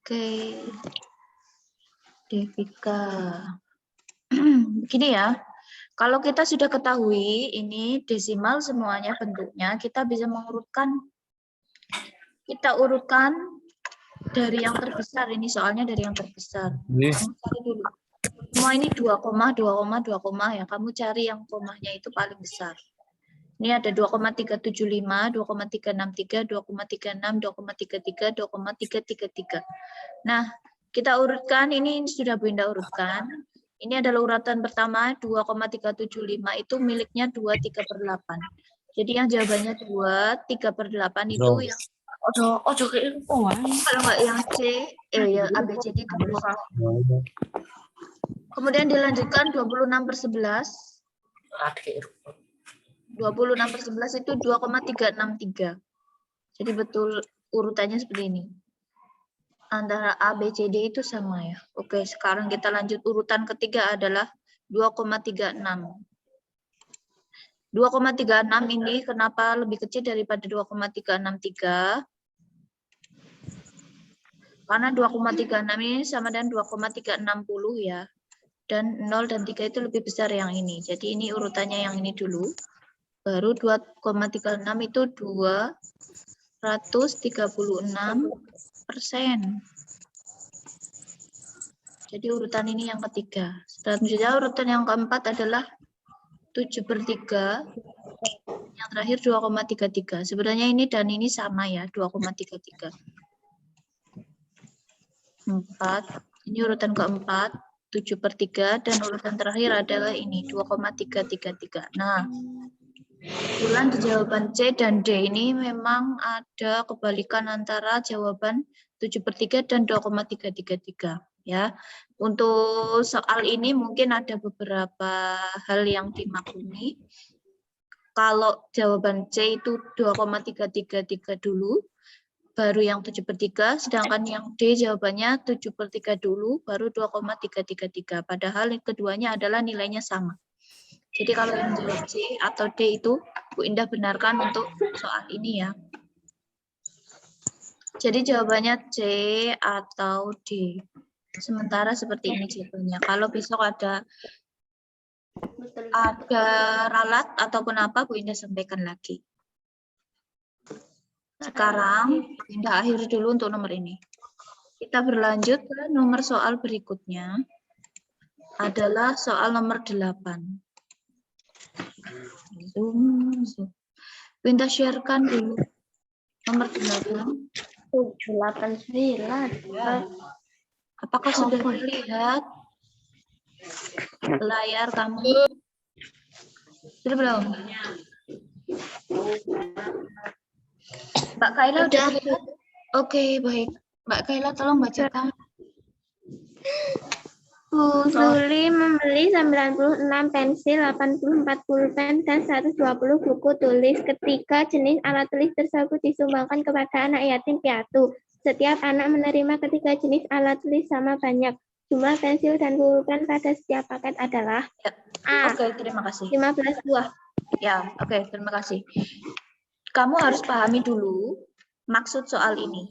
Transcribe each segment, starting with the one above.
Oke, Devika. Begini ya, kalau kita sudah ketahui ini desimal semuanya bentuknya, kita bisa mengurutkan. Kita urutkan dari yang terbesar, ini soalnya dari yang terbesar. Kamu cari dulu. Semua ini 2, 2, ya. Kamu cari yang komanya itu paling besar. Ini ada 2,375, 2,363, 2,36, 2,33, 2,333. Nah, kita urutkan, ini sudah Bu Indah urutkan. Ini adalah urutan pertama, 2,375 itu miliknya 2/3/8. Jadi yang jawabannya 2/3/8 itu yang kalau nggak yang C, ya A, B, C, D itu. Kemudian dilanjutkan 26/11. 26/11 itu 2,363. Jadi betul urutannya seperti ini. Antara A, B, C, D itu sama ya. Oke, sekarang kita lanjut urutan ketiga adalah 2,36. 2,36 ini kenapa lebih kecil daripada 2,363? Karena 2,36 ini sama dengan 2,360 ya. Dan 0 dan 3 itu lebih besar yang ini. Jadi ini urutannya yang ini dulu. Baru 2,36 itu 236%. Jadi urutan ini yang ketiga. Selanjutnya urutan yang keempat adalah 7/3. Yang terakhir 2,33. Sebenarnya ini dan ini sama ya, 2,33. 4. Ini urutan keempat, 7/3. Dan urutan terakhir adalah ini, 2,333. Nah, kebetulan di jawaban C dan D ini memang ada kebalikan antara jawaban 7/3 dan 2,333 ya. Untuk soal ini mungkin ada beberapa hal yang dimaklumi. Kalau jawaban C itu 2,333 dulu, baru yang 7/3, sedangkan yang D jawabannya 7/3 dulu, baru 2,333. Padahal keduanya adalah nilainya sama. Jadi kalau yang jawab C atau D itu Bu Indah benarkan untuk soal ini ya. Jadi jawabannya C atau D. Sementara seperti ini jawabannya. Kalau besok ada ralat ataupun apa, Bu Indah sampaikan lagi. Sekarang Bu Indah akhiri dulu untuk nomor ini. Kita berlanjut ke nomor soal berikutnya. Adalah soal nomor 8. Zoom. Bu Indah sharekan dulu. Nomor 8. 789. Ya. Apakah sudah terlihat layar kamu? Sudah belum? Mbak Kaila udah terlihat? Oke, baik. Mbak Kaila tolong bacakan. Bu Suli membeli 96 pensil, 84 pulpen, dan 120 buku tulis. Ketiga jenis alat tulis tersebut disumbangkan kepada anak yatim piatu. Setiap anak menerima ketiga jenis alat tulis sama banyak. Jumlah pensil dan pulpen pada setiap paket adalah Ya. A. Oke, terima kasih. 15 buah. Ya, oke, terima kasih. Kamu harus pahami dulu maksud soal ini.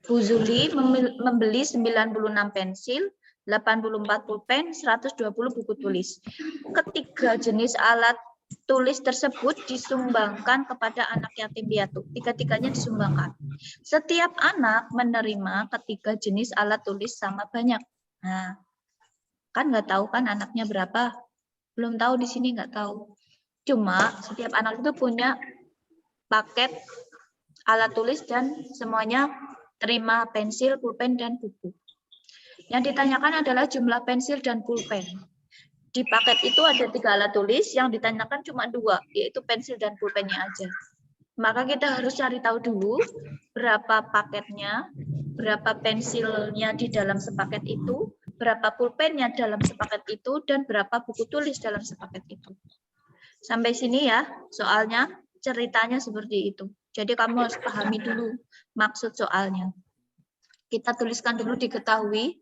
Bu Zuli membeli 96 pensil, 84 pulpen, 120 buku tulis. Ketiga jenis alat tulis tersebut disumbangkan kepada anak yatim piatu. Tiga-tiganya disumbangkan. Setiap anak menerima ketiga jenis alat tulis sama banyak. Nah, kan nggak tahu kan anaknya berapa? Belum tahu di sini nggak tahu. Cuma setiap anak itu punya paket alat tulis dan semuanya terima pensil, pulpen, dan buku. Yang ditanyakan adalah jumlah pensil dan pulpen. Di paket itu ada 3 alat tulis, yang ditanyakan cuma 2, yaitu pensil dan pulpennya aja. Maka kita harus cari tahu dulu berapa paketnya, berapa pensilnya di dalam sepaket itu, berapa pulpennya dalam sepaket itu, dan berapa buku tulis dalam sepaket itu. Sampai sini ya, soalnya ceritanya seperti itu. Jadi kamu harus pahami dulu maksud soalnya. Kita tuliskan dulu diketahui.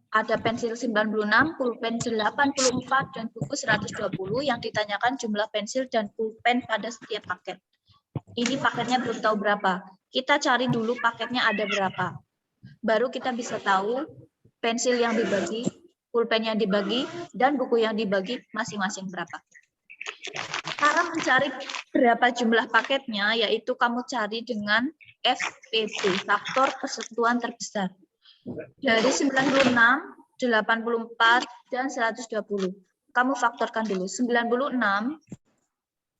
Ada pensil 96, pulpen 84, dan buku 120 yang ditanyakan jumlah pensil dan pulpen pada setiap paket. Ini paketnya belum tahu berapa. Kita cari dulu paketnya ada berapa. Baru kita bisa tahu pensil yang dibagi, pulpen yang dibagi, dan buku yang dibagi masing-masing berapa. Cara mencari berapa jumlah paketnya, yaitu kamu cari dengan FPB, faktor persatuan terbesar. Dari 96, 84, dan 120. Kamu faktorkan dulu. 96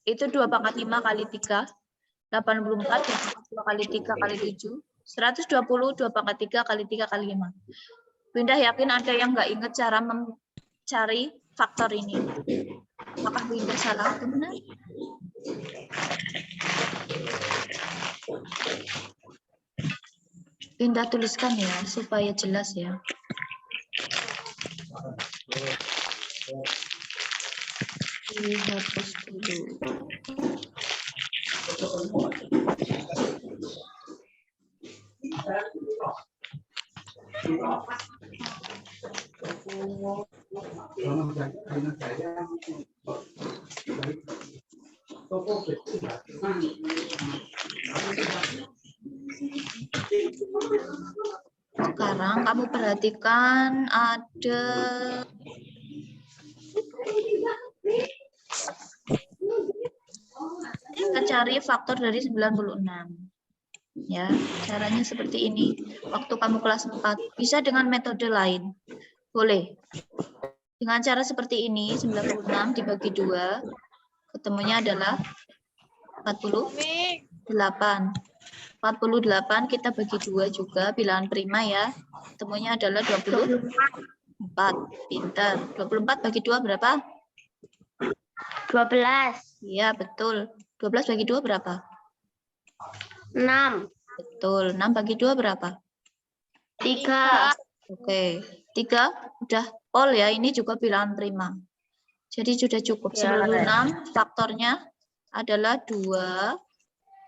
itu 2 pangkat 5 kali 3. 84 2 kali 3 kali 7. 120 2 pangkat 3 kali 3 kali 5. Bunda yakin ada yang nggak ingat cara mencari faktor ini. Apakah Bunda salah atau benar? Bunda tuliskan ya, supaya jelas ya. Dihapus dulu. Sekarang kamu perhatikan ada kita cari faktor dari 96. Ya, caranya seperti ini. Waktu kamu kelas 4, bisa dengan metode lain. Boleh. Dengan cara seperti ini, 96 dibagi 2, ketemunya adalah 48. 48 kita bagi 2 juga, bilangan prima ya. Ketemunya adalah 24. Pintar. 24 bagi 2 berapa? 12. Iya, betul. 12 bagi 2 berapa? 6. Betul. 6 bagi 2 berapa? 3. Oke. 3 udah all ya. Ini juga bilangan prima. Jadi sudah cukup. Ya. 96 faktornya adalah 2.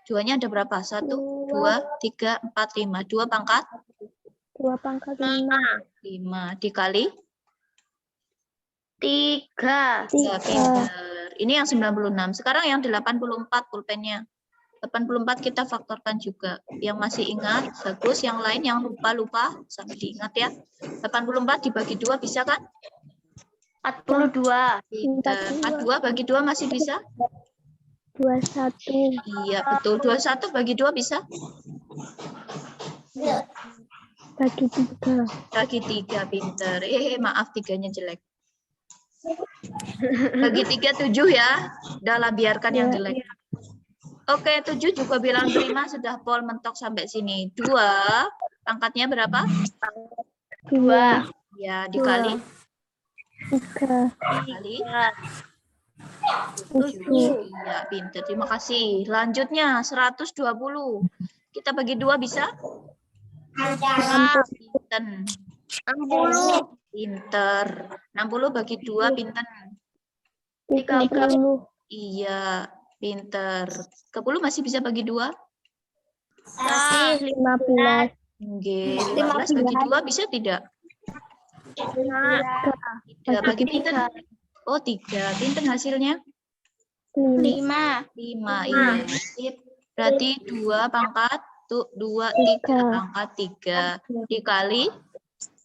2-nya ada berapa? 1, 2, 3, 4, 5. 2 pangkat? 2 pangkat 5. 5. Dikali? 3. Ya, pintar. Ini yang 96. Sekarang yang 84 pulpennya. 84 kita faktorkan juga. Yang masih ingat, bagus. Yang lain yang lupa-lupa, sampai diingat ya. 84 dibagi 2 bisa kan? 42. Pintar. 42 bagi 2 masih bisa? 21. Iya, betul. 21 bagi 2 bisa? Bagi 3. Bagi 3, pintar. Maaf, 3-nya jelek. Bagi 3, 7 ya. Udahlah, biarkan yang jelek. Oke, 7 juga bilang prima, sudah Pol mentok sampai sini. 2, pangkatnya berapa? 2. Ya, dikali? 3. Dikali? 7. Iya, pintar. Terima kasih. Lanjutnya, 120. Kita bagi 2 bisa? Pinter. 60. Pinter. 60 bagi 2, pinter. 30. Iya, pinter. 30 masih bisa bagi 2? Masih 15. Oke, 15 bagi 2 bisa tidak? Tidak, bagi pinter. Oh, 3. Pinter hasilnya? 5. 5. Iya. Sip. Berarti 2 pangkat 2, 3 pangkat 3 dikali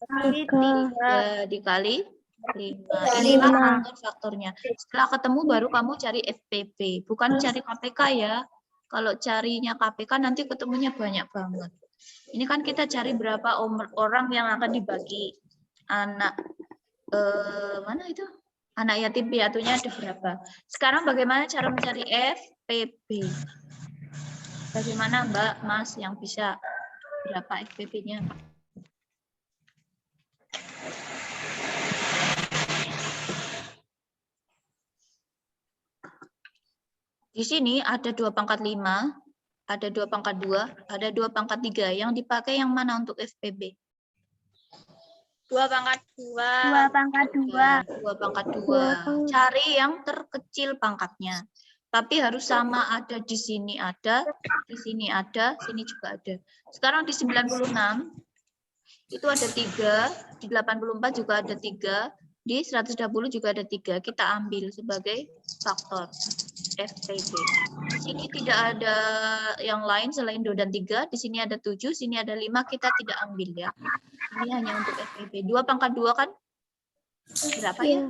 3 dikali 5. Inilah faktor-faktornya. Setelah ketemu baru kamu cari FPB, bukan cari KPK ya. Kalau carinya KPK nanti ketemunya banyak banget. Ini kan kita cari berapa orang yang akan dibagi anak mana itu? Anak yatim piatunya ada berapa? Sekarang bagaimana cara mencari FPB? Bagaimana Mbak, Mas yang bisa berapa FPB-nya? Di sini ada 2 pangkat 5, ada 2 pangkat 2, ada 2 pangkat 3. Yang dipakai yang mana untuk FPB? 2 pangkat 2. 2 pangkat 2. 2 pangkat 2. Cari yang terkecil pangkatnya. Tapi harus sama, ada di sini ada, di sini ada, sini juga ada. Sekarang di 96 itu ada 3, di 84 juga ada 3, di 120 juga ada 3. Kita ambil sebagai faktor FPB. Di sini tidak ada yang lain selain 2 dan 3. Di sini ada 7, sini ada 5. Kita tidak ambil ya. Ini hanya untuk FPB. 2 pangkat 2 kan? Berapa ya?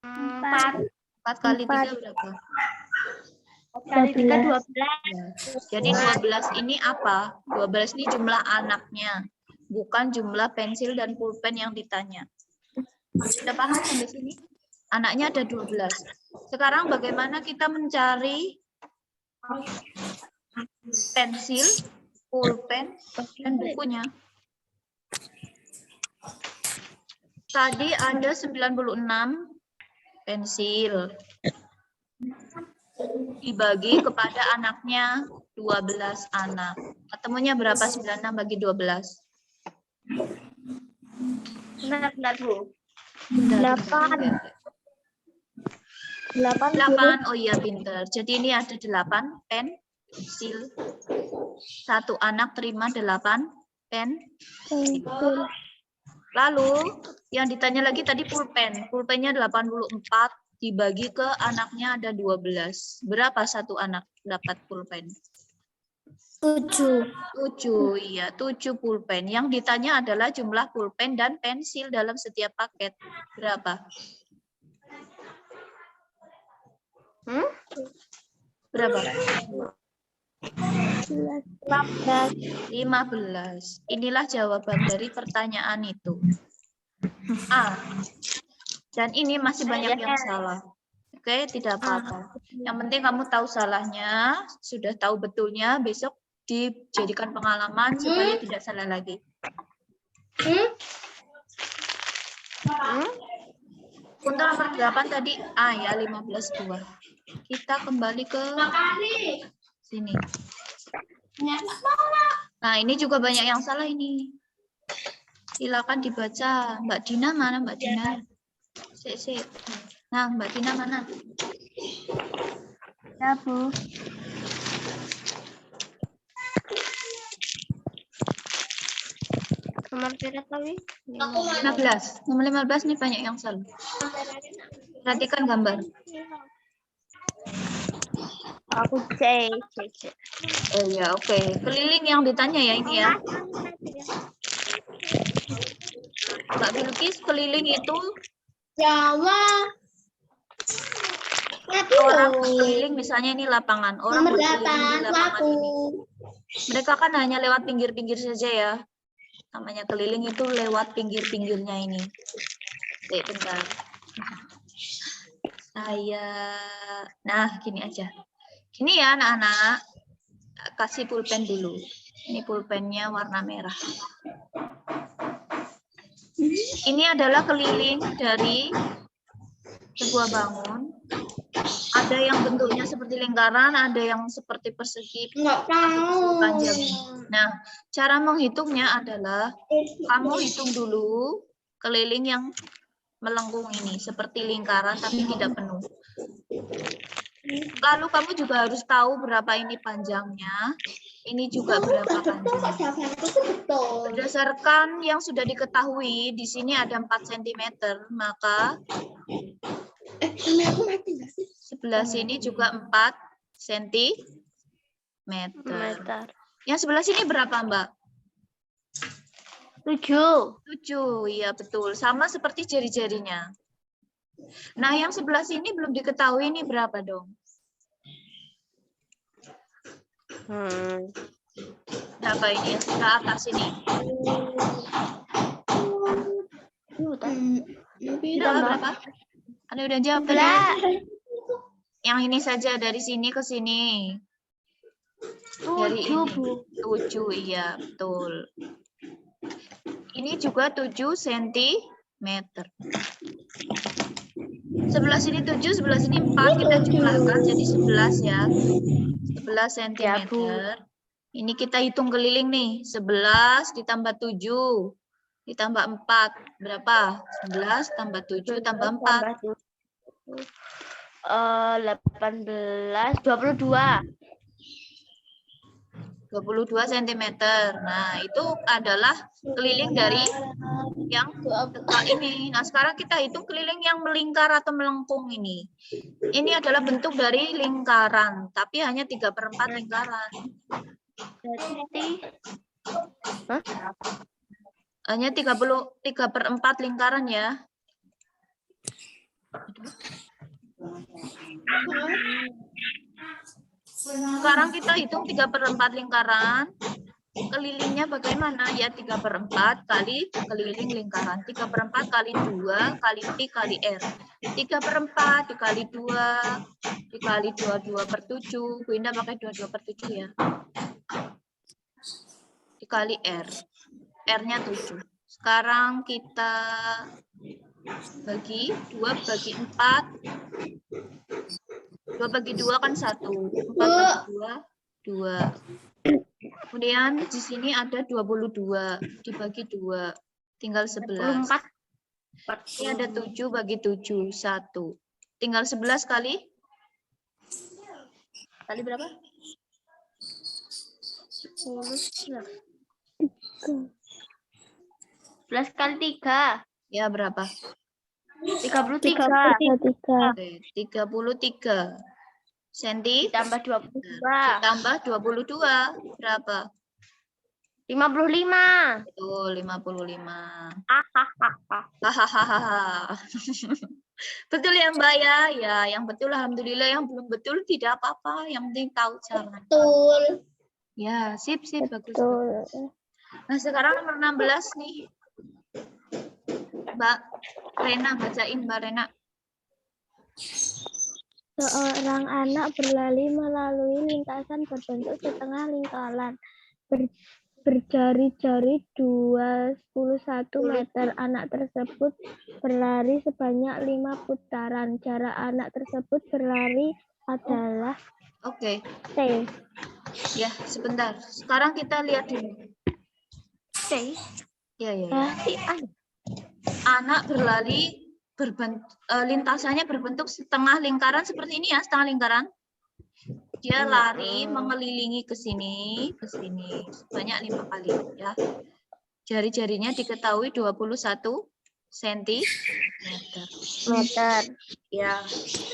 4. 4 kali 3 berapa? Kali 3 12. Ya. Jadi 12 ini apa? 12 ini jumlah anaknya, bukan jumlah pensil dan pulpen yang ditanya. Sudah paham sampai sini? Anaknya ada 12. Sekarang bagaimana kita mencari pensil, pulpen, dan bukunya? Tadi ada 96 pensil. Dibagi kepada anaknya 12 anak. Ketemunya berapa 96 bagi 12? Benar, Bu. 8. 8. Oh iya, pinter. Jadi ini ada 8 pensil. Satu anak terima 8 pensil. Lalu yang ditanya lagi tadi pulpen. Pulpennya 84 dibagi ke anaknya ada 12. Berapa satu anak dapat pulpen? 7. 7, iya, 7 pulpen. Yang ditanya adalah jumlah pulpen dan pensil dalam setiap paket. Berapa? Berapa? 15. Inilah jawaban dari pertanyaan itu. A. Dan ini masih banyak yang salah. Oke, tidak apa-apa. Yang penting kamu tahu salahnya, sudah tahu betulnya, besok dijadikan pengalaman supaya tidak salah lagi. Untuk nomor 8 tadi A ya, 15-2. Kita kembali ke sini. Nah, ini juga banyak yang salah ini. Silakan dibaca. Mbak Dina mana, Mbak Dina? Sik. Nah, Mbak Dina mana? Ya, Bu. Nomor berapa tadi? 15. Nomor 15 ini banyak yang salah. Perhatikan gambar. Aku C. Oh ya, oke. Keliling yang ditanya ya ini ya. Mbak Bilkis, keliling itu Jawa. orang keliling, misalnya ini lapangan. Orang berkeliling di lapangan ini. Mereka kan hanya lewat pinggir-pinggir saja ya. Namanya keliling itu lewat pinggir-pinggirnya ini. Oke, bentar. Nah, gini aja. Gini ya anak-anak. Kasih pulpen dulu. Ini pulpennya warna merah. Ini adalah keliling dari sebuah bangun. Ada yang bentuknya seperti lingkaran, ada yang seperti persegi panjang. Nah, cara menghitungnya adalah kamu hitung dulu keliling yang melengkung ini, seperti lingkaran tapi tidak penuh. Lalu kamu juga harus tahu berapa ini panjangnya, ini juga berapa panjangnya. Berdasarkan yang sudah diketahui, di sini ada 4 cm, maka sebelah sini juga 4 cm. Yang sebelah sini berapa, Mbak? 7, iya betul. Sama seperti jari-jarinya. Nah, yang sebelah sini belum diketahui ini berapa dong? Berapa ini yang sebelah atas ini? Berapa? Anda udah jawab tadi? Yang ini saja dari sini ke sini. Dari ini 7, iya betul. Ini juga 7 cm. Sebelah sini 7, sebelah sini 4, kita jumlahkan jadi 11 ya. 11 cm. Ini kita hitung keliling nih. 11 ditambah 7 ditambah 4. Berapa? 11 tambah 7 tambah 4. 18, 22 cm. Nah, itu adalah keliling dari yang ini. Nah, sekarang kita hitung keliling yang melingkar atau melengkung ini. Ini adalah bentuk dari lingkaran, tapi hanya 3/4 lingkaran. Berarti Hanya 3/4 lingkaran ya. Sekarang kita hitung 3/4 lingkaran. Kelilingnya bagaimana? Ya 3/4 kali keliling lingkaran. 3/4 kali 2 kali Pi kali R. 3/4 dikali 2 dikali 2/7. Bu Indah pakai 2/7 ya. Dikali R. R-nya 7. Sekarang kita bagi 2 bagi 4. 2 bagi 2 kan 1. 4 bagi 2, 2. Kemudian di sini ada 22 dibagi 2, tinggal 11. 24. Ini ada 7 bagi 7, 1. Tinggal 11 kali berapa? 11 kali 3. Ya berapa? 33. Oke, 33 senti Tambah 22. ditambah 22 berapa? 55. Betul, 55. Hahaha. Hahaha. Betul ya Mbak ya? Ya, yang betul alhamdulillah, yang belum betul tidak apa-apa, yang penting tahu cara. Betul. Ya, sip bagus. Betul. Nah, sekarang nomor 16 nih. Mbak Rena, bacain Mbak Rena. Seorang anak berlari melalui lintasan berbentuk setengah lingkaran berjari-jari 21 meter. Anak tersebut berlari sebanyak 5 putaran. Jarak anak tersebut berlari adalah Oke, T. ya sebentar. Sekarang kita lihat dulu. T. Ya. Ya. Anak berlari lintasannya berbentuk setengah lingkaran seperti ini ya, setengah lingkaran. Dia lari mengelilingi ke sini sebanyak 5 kali ya. Jari-jarinya diketahui 21 cm. Ya,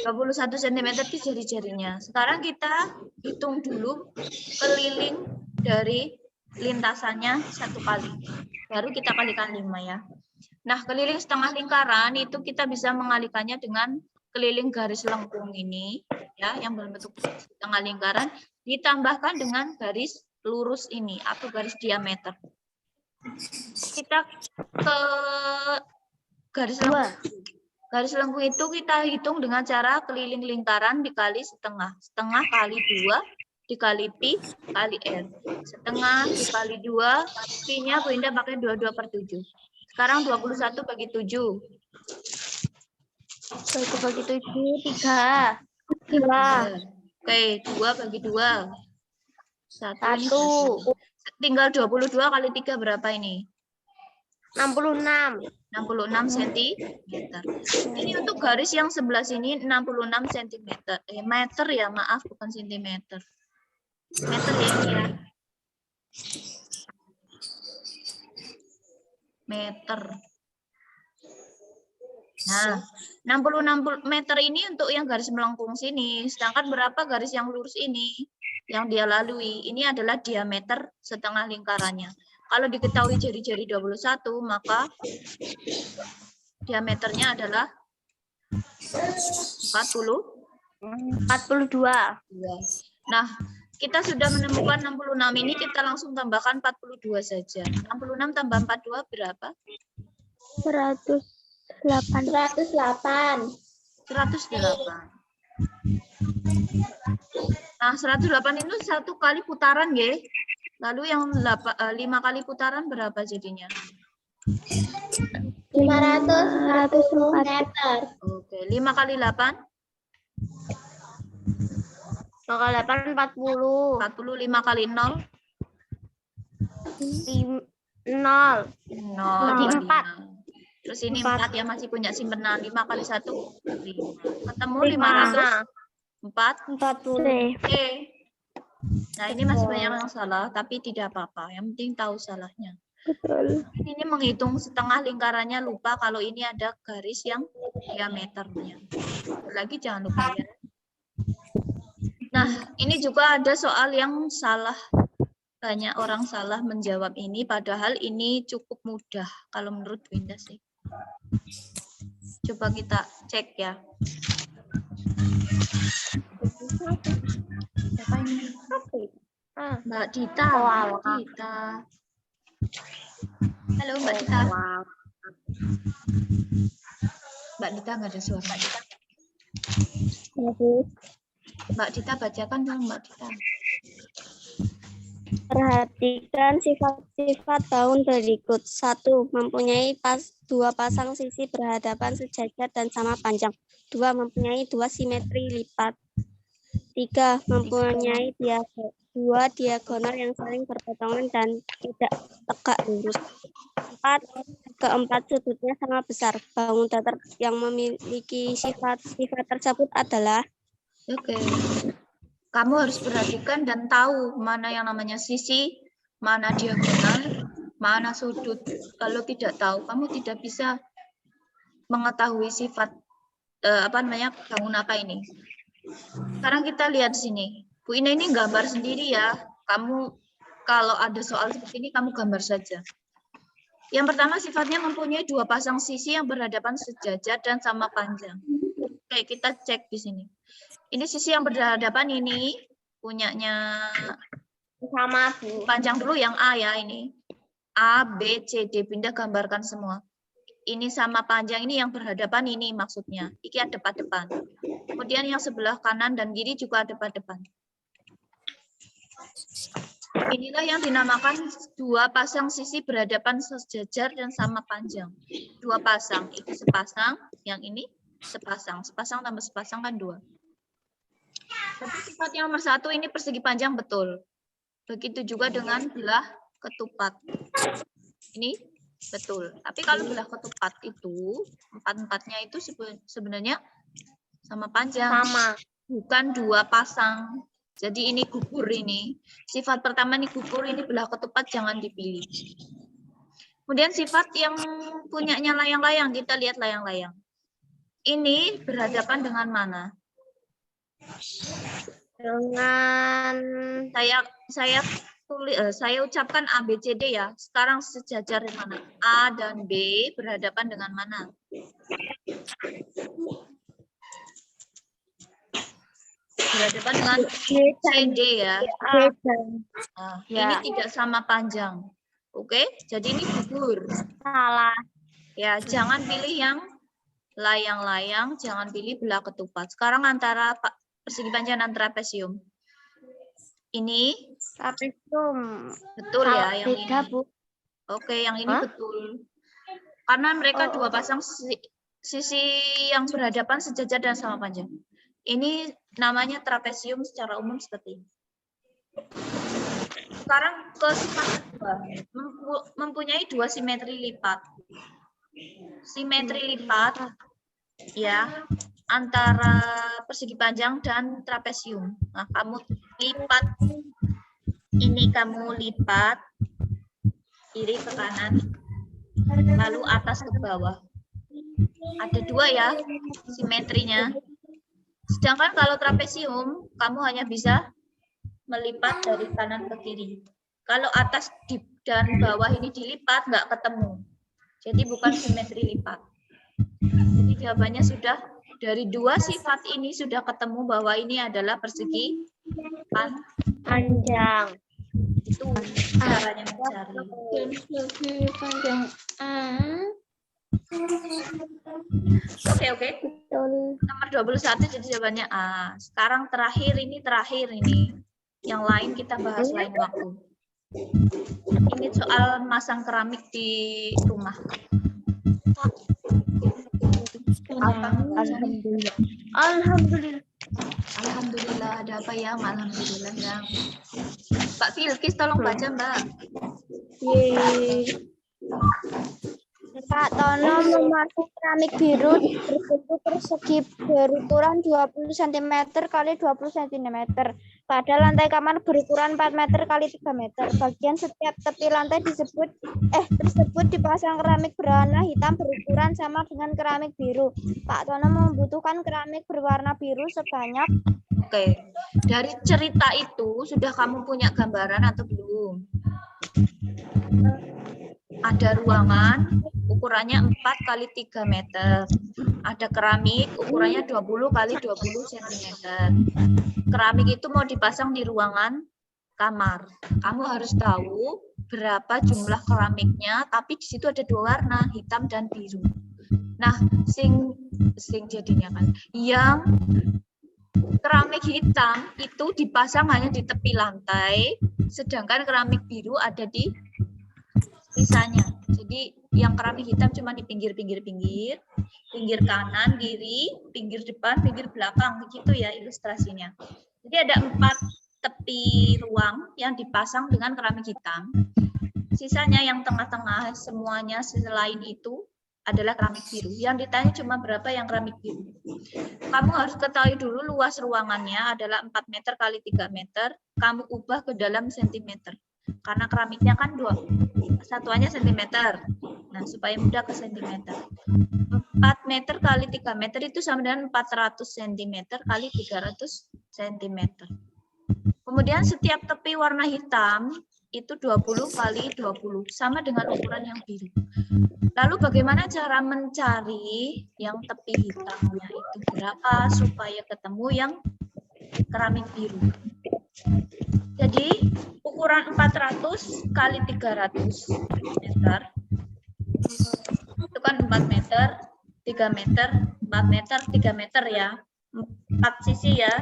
21 cm itu jari-jarinya. Sekarang kita hitung dulu keliling dari lintasannya 1 kali. Baru kita kalikan 5 ya. Nah, keliling setengah lingkaran itu kita bisa mengalikannya dengan keliling garis lengkung ini, ya, yang berbentuk setengah lingkaran, ditambahkan dengan garis lurus ini atau garis diameter. Kita ke garis lengkung. Garis lengkung itu kita hitung dengan cara keliling lingkaran dikali setengah. Setengah kali 2 dikali Pi kali R. Setengah dikali 2, Pi-nya Bu Indah pakai 22/7. Sekarang 21 bagi 7. 1 bagi 7, 3. 2. Oke, 2 bagi 2. 1. Tinggal 22 kali 3 berapa ini? 66. 66 cm. Ini untuk garis yang sebelah sini 66 cm. Meter ya, maaf, bukan centimeter. Meter ya ini ya. Meter. Nah, 66 meter ini untuk yang garis melengkung sini. Sedangkan berapa garis yang lurus ini yang dia lalui? Ini adalah diameter setengah lingkarannya. Kalau diketahui jari-jari 21, maka diameternya adalah 42. Nah, kita sudah menemukan 66 ini, kita langsung tambahkan 42 saja. 66 tambah 42 berapa? 108. 108. Nah, 108 itu 1 kali putaran, ya. Lalu yang 5 kali putaran berapa jadinya? 510 meter. Oke, 5 kali 8? 5 kali 8, 40. 40, 5 kali 0? 0. 0. 4. Terus ini 4 ya, masih punya simpenan. 5 kali 1, 5. Ketemu 504? 40. Oke. Nah, ini masih banyak yang salah, tapi tidak apa-apa. Yang penting tahu salahnya. Betul. Ini menghitung setengah lingkarannya lupa kalau ini ada garis yang diameternya. Lagi jangan lupa ya. Nah, ini juga ada soal yang salah. Banyak orang salah menjawab ini, padahal ini cukup mudah kalau menurut Winda sih. Coba kita cek ya. Siapa ini? Mbak Dita. Mbak Dita. Halo Mbak Dita. Mbak Dita nggak ada suara. Mbak Dita bacakan dong Mbak Dita. Perhatikan sifat-sifat bangun berikut. 1. Mempunyai dua pasang sisi berhadapan sejajar dan sama panjang. 2. Mempunyai dua simetri lipat. 3. Mempunyai dua diagonal yang saling berpotongan dan tidak tegak lurus. 4. Keempat sudutnya sama besar. Bangun datar yang memiliki sifat-sifat tersebut adalah. Oke. Kamu harus perhatikan dan tahu mana yang namanya sisi, mana diagonal, mana sudut. Kalau tidak tahu, kamu tidak bisa mengetahui sifat bangun apa ini. Sekarang kita lihat sini. Bu Ina ini gambar sendiri ya. Kamu kalau ada soal seperti ini, kamu gambar saja. Yang pertama sifatnya mempunyai dua pasang sisi yang berhadapan sejajar dan sama panjang. Oke, kita cek di sini. Ini sisi yang berhadapan ini punyanya Sama Bu. panjang dulu yang A ya ini. A, B, C, D. Pindah gambarkan semua. Ini sama panjang ini yang berhadapan ini maksudnya. Ini depan-depan. Kemudian yang sebelah kanan dan kiri juga depan-depan. Inilah yang dinamakan dua pasang sisi berhadapan sejajar dan sama panjang. Dua pasang. Itu sepasang, yang ini sepasang. Sepasang tambah sepasang kan dua. Tapi sifat yang nomor 1 ini persegi panjang betul. Begitu juga dengan belah ketupat. Ini betul. Tapi kalau belah ketupat itu, empat-empatnya itu sebenarnya sama panjang. Sama. Bukan dua pasang. Jadi ini gugur ini. Sifat pertama ini gugur, ini belah ketupat jangan dipilih. Kemudian sifat yang punyanya layang-layang, kita lihat layang-layang. Ini berhadapan dengan mana? Dengan saya ucapkan A, B, C, D ya. Sekarang sejajar di mana? A dan B berhadapan dengan mana? Berhadapan dengan C, D ya. Nah, ini tidak sama panjang. Oke, jadi ini gugur. Salah. Ya, jangan pilih yang layang-layang, jangan pilih belah ketupat. Sekarang antara persegi panjang dan trapesium. Ini Trapesium. betul ya yang ini. Bu. Oke, yang ini betul. Karena mereka dua pasang sisi yang berhadapan sejajar dan sama panjang. Ini namanya trapesium secara umum seperti ini. Sekarang ke sifat kedua, mempunyai dua simetri lipat. Simetri lipat ya antara persegi panjang dan trapesium. Nah, kamu lipat ini, kamu lipat kiri ke kanan, lalu atas ke bawah. Ada dua ya simetrinya. Sedangkan kalau trapesium, kamu hanya bisa melipat dari kanan ke kiri. Kalau atas dan bawah ini dilipat, nggak ketemu. Jadi bukan simetri lipat. Jadi jawabannya sudah dari dua sifat ini sudah ketemu bahwa ini adalah persegi panjang. Itu caranya mencari. Persegi panjang A. Oke. Nomor 21 jadi jawabannya A. Sekarang terakhir ini. Yang lain kita bahas lain waktu. Ini soal masang keramik di rumah. Alhamdulillah. Ada apa ya? Alhamdulillah ya. Pak Filkis tolong baca Mbak. Pak Tono memasang keramik biru berbentuk persegi berukuran 20 cm kali 20 cm. Pada lantai kamar berukuran 4 meter kali 3 meter. Bagian setiap tepi lantai tersebut dipasang keramik berwarna hitam berukuran sama dengan keramik biru. Pak Tono membutuhkan keramik berwarna biru sebanyak. Oke, dari cerita itu sudah kamu punya gambaran atau belum? Ada ruangan ukurannya 4 kali 3 meter. Ada keramik ukurannya 20 kali 20 cm. Keramik itu mau dipasang di ruangan kamar. Kamu harus tahu berapa jumlah keramiknya, tapi di situ ada 2 warna, hitam dan biru. Nah, sing jadinya kan yang keramik hitam itu dipasang hanya di tepi lantai, sedangkan keramik biru ada di sisanya. Jadi yang keramik hitam cuma di pinggir kanan, kiri, pinggir depan, pinggir belakang, begitu ya ilustrasinya. Jadi ada 4 tepi ruang yang dipasang dengan keramik hitam. Sisanya yang tengah-tengah semuanya selain itu adalah keramik biru. Yang ditanya cuma berapa yang keramik biru. Kamu harus ketahui dulu luas ruangannya adalah 4 meter kali 3 meter. Kamu ubah ke dalam sentimeter. Karena keramiknya kan satuannya sentimeter. Nah, supaya mudah ke sentimeter. 4 meter kali 3 meter itu sama dengan 400 cm kali 300 cm. Kemudian setiap tepi warna hitam itu 20 kali 20 sama dengan ukuran yang biru. Lalu bagaimana cara mencari yang tepi hitamnya itu berapa supaya ketemu yang keramik biru? Jadi ukuran 400 kali 300 meter itu kan 4 meter, 3 meter, 4 meter, 3 meter ya. 4 sisi ya.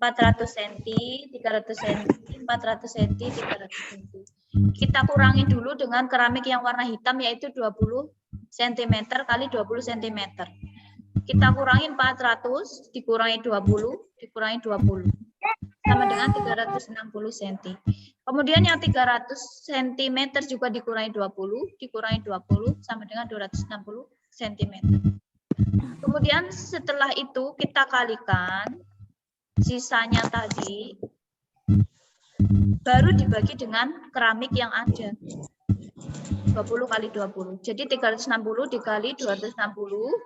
400 cm, 300 cm, 400 cm, 300 cm. Kita kurangi dulu dengan keramik yang warna hitam yaitu 20 cm kali 20 cm. Kita kurangi 400, dikurangi 20, dikurangi 20. Sama dengan 360 cm. Kemudian yang 300 cm juga dikurangi 20, dikurangi 20 sama dengan 260 cm. Kemudian setelah itu kita kalikan sisanya tadi baru dibagi dengan keramik yang ada. 20 kali 20. Jadi 360 dikali 260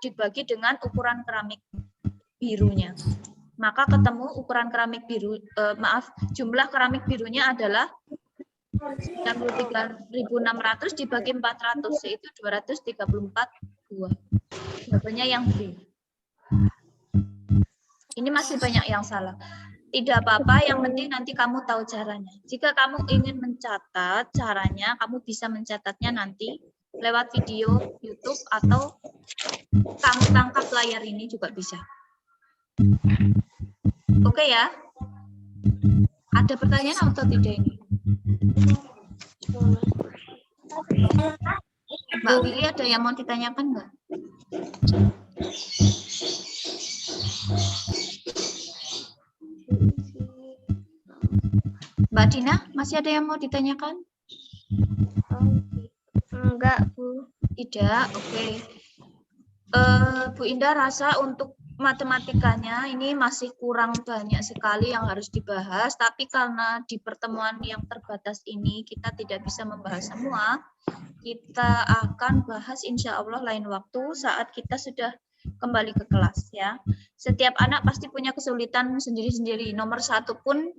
dibagi dengan ukuran keramik birunya. Maka ketemu ukuran keramik biru, jumlah keramik birunya adalah 63.600 dibagi 400 yaitu 234 buah. Jawabannya yang B. Ini masih banyak yang salah. Tidak apa-apa, yang penting nanti kamu tahu caranya. Jika kamu ingin mencatat caranya, kamu bisa mencatatnya nanti lewat video YouTube atau kamu tangkap layar ini juga bisa. Oke ya? Ada pertanyaan atau tidak ini? Mbak Willy ada yang mau ditanyakan nggak? Mbak Dina, masih ada yang mau ditanyakan? Enggak, Bu. Tidak, oke. Bu Indah rasa untuk matematikanya ini masih kurang banyak sekali yang harus dibahas, tapi karena di pertemuan yang terbatas ini kita tidak bisa membahas semua, kita akan bahas insya Allah lain waktu saat kita sudah kembali ke kelas ya. Setiap anak pasti punya kesulitan sendiri-sendiri. Nomor 1 pun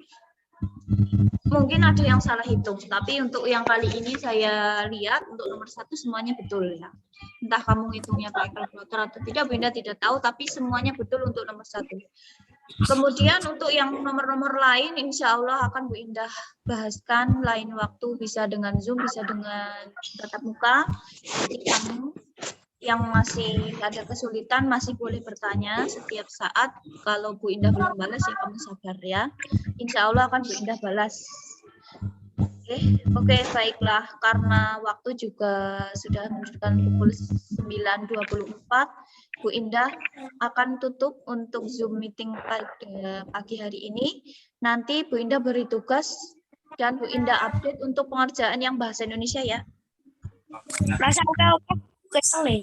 mungkin ada yang salah hitung, tapi untuk yang kali ini saya lihat untuk nomor 1 semuanya betul ya. Entah kamu hitungnya pakai kalkulator atau tidak, Bu Indah tidak tahu, tapi semuanya betul untuk nomor 1. Kemudian untuk yang nomor-nomor lain, insya Allah akan Bu Indah bahaskan lain waktu, bisa dengan Zoom, bisa dengan tatap muka. Jadi kamu yang masih ada kesulitan masih boleh bertanya setiap saat. Kalau Bu Indah belum balas ya kamu sabar ya. Insya Allah akan Bu Indah balas. Oke, baiklah. Karena waktu juga sudah menunjukkan pukul 9.24, Bu Indah akan tutup untuk Zoom meeting pada pagi hari ini. Nanti Bu Indah beri tugas dan Bu Indah update untuk pengerjaan yang bahasa Indonesia ya. Oke. sekali.